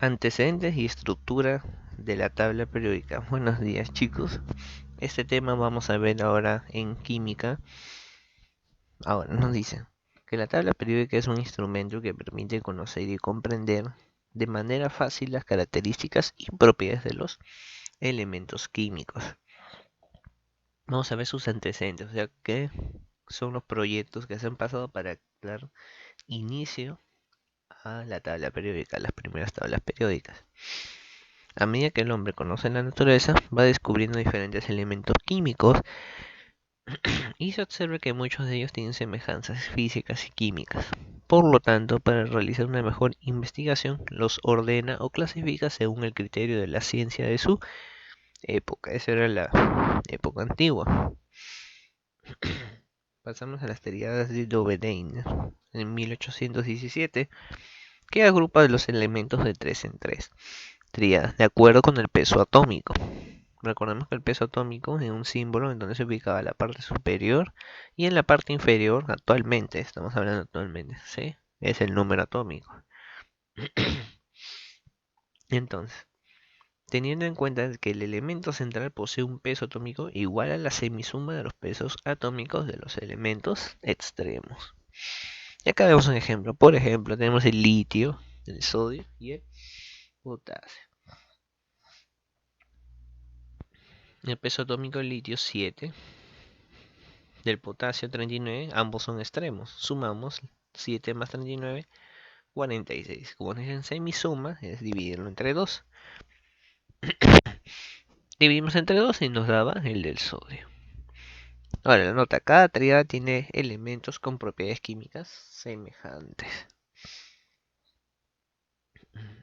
Antecedentes y estructura de la tabla periódica. Buenos días, chicos. Este tema vamos a ver ahora en química. Ahora nos dicen que la tabla periódica es un instrumento que permite conocer y comprender de manera fácil las características y propiedades de los elementos químicos. Vamos a ver sus antecedentes, o sea, qué son los proyectos que se han pasado para dar inicio a la tabla periódica, las primeras tablas periódicas. A medida que el hombre conoce la naturaleza, va descubriendo diferentes elementos químicos y se observa que muchos de ellos tienen semejanzas físicas y químicas. Por lo tanto, para realizar una mejor investigación, los ordena o clasifica según el criterio de la ciencia de su época. Esa era la época antigua. Pasamos a las tríadas de Dobedain en 1817, que agrupa los elementos de 3 en 3 tríadas, de acuerdo con el peso atómico. Recordemos que el peso atómico es un símbolo en donde se ubicaba la parte superior y en la parte inferior, actualmente, estamos hablando actualmente, ¿sí? Es el número atómico. Entonces, teniendo en cuenta que el elemento central posee un peso atómico igual a la semisuma de los pesos atómicos de los elementos extremos. Y acá vemos un ejemplo. Por ejemplo, tenemos el litio, el sodio y el potasio. El peso atómico del litio 7, del potasio 39, ambos son extremos. Sumamos 7 más 39, 46. Como nos dicen semisuma, es dividirlo entre 2. Dividimos entre 2 y nos daba el del sodio. Ahora, la nota, cada tríada tiene elementos con propiedades químicas semejantes.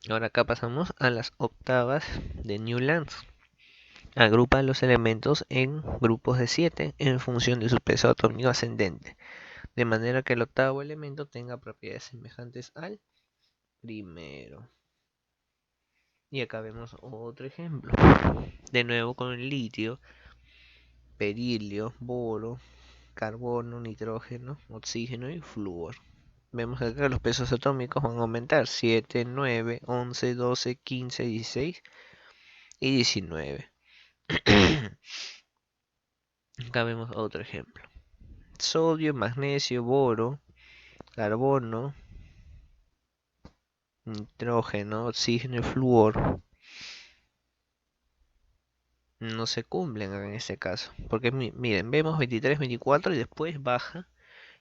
Ahora acá pasamos a las octavas de Newlands. Agrupa los elementos en grupos de 7 en función de su peso atómico ascendente, de manera que el octavo elemento tenga propiedades semejantes al primero. Y acá vemos otro ejemplo. De nuevo con el litio, berilio, boro, carbono, nitrógeno, oxígeno y flúor. Vemos que acá los pesos atómicos van a aumentar: 7, 9, 11, 12, 15, 16 y 19. Acá vemos otro ejemplo. Sodio, magnesio, boro, carbono, nitrógeno, oxígeno y flúor no se cumplen en este caso. Porque miren, vemos 23, 24 y después baja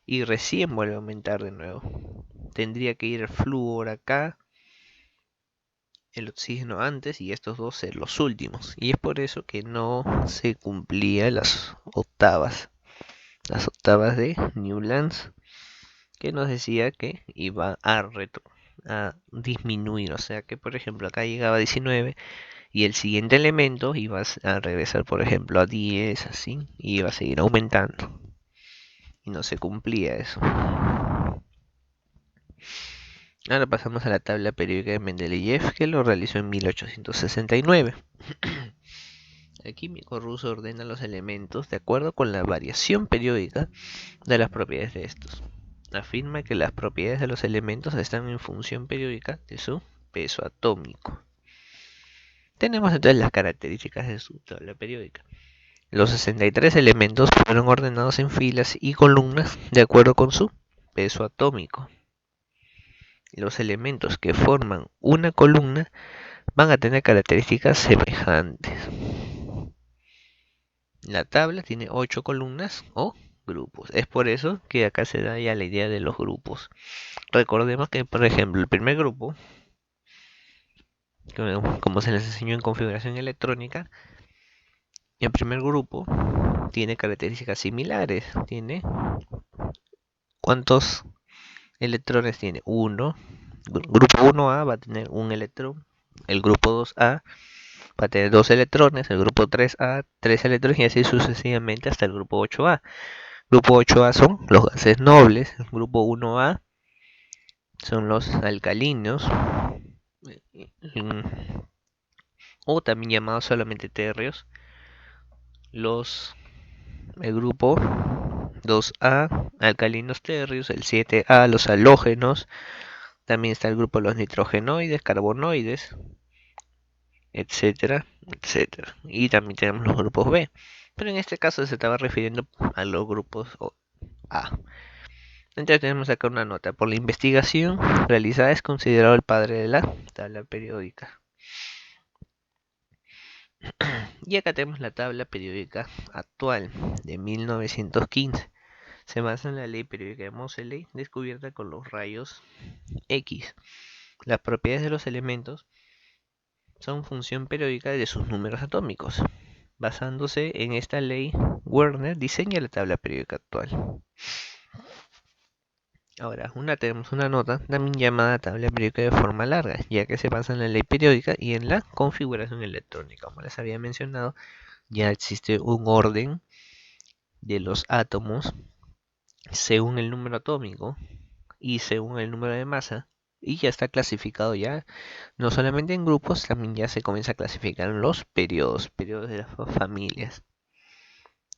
y recién vuelve a aumentar de nuevo. Tendría que ir el flúor acá, el oxígeno antes y estos dos ser los últimos. Y es por eso que no se cumplían las octavas. Las octavas de Newlands, que nos decía que iba a disminuir. O sea que, por ejemplo, acá llegaba a 19 y el siguiente elemento iba a regresar, por ejemplo, a 10, así, y iba a seguir aumentando. Y no se cumplía eso. Ahora pasamos a la tabla periódica de Mendeleev, que lo realizó en 1869. El químico ruso ordena los elementos de acuerdo con la variación periódica de las propiedades de estos. Afirma que las propiedades de los elementos están en función periódica de su peso atómico. Tenemos entonces las características de su tabla periódica. Los 63 elementos fueron ordenados en filas y columnas de acuerdo con su peso atómico. Los elementos que forman una columna van a tener características semejantes. La tabla tiene 8 columnas o grupos. Es por eso que acá se da ya la idea de los grupos. Recordemos que, por ejemplo, el primer grupo, como se les enseñó en configuración electrónica, el primer grupo tiene características similares. Tiene ¿cuántos electrones tiene? 1. Grupo 1A va a tener un electrón. El grupo 2A va a tener 2 electrones. El grupo 3A 3 electrones y así sucesivamente hasta el grupo 8A. Grupo 8A son los gases nobles. El grupo 1A son los alcalinos, o también llamados solamente térreos. El grupo 2A, alcalinos térreos. El 7A, los halógenos. También está el grupo de los nitrogenoides, carbonoides, etcétera, etcétera. Y también tenemos los grupos B. Pero en este caso se estaba refiriendo a los grupos A. Entonces tenemos acá una nota. Por la investigación realizada es considerado el padre de la tabla periódica. Y acá tenemos la tabla periódica actual de 1915. Se basa en la ley periódica de Moseley, descubierta con los rayos X. Las propiedades de los elementos son función periódica de sus números atómicos. Basándose en esta ley, Werner diseña la tabla periódica actual. Ahora, tenemos una nota también llamada tabla periódica de forma larga, ya que se basa en la ley periódica y en la configuración electrónica. Como les había mencionado, ya existe un orden de los átomos según el número atómico y según el número de masa, y ya está clasificado ya, no solamente en grupos, también ya se comienza a clasificar en los periodos de las familias.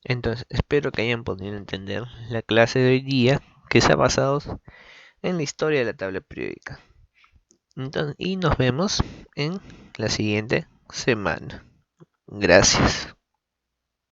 Entonces, espero que hayan podido entender la clase de hoy día, que se ha basado en la historia de la tabla periódica. Entonces, y nos vemos en la siguiente semana. Gracias.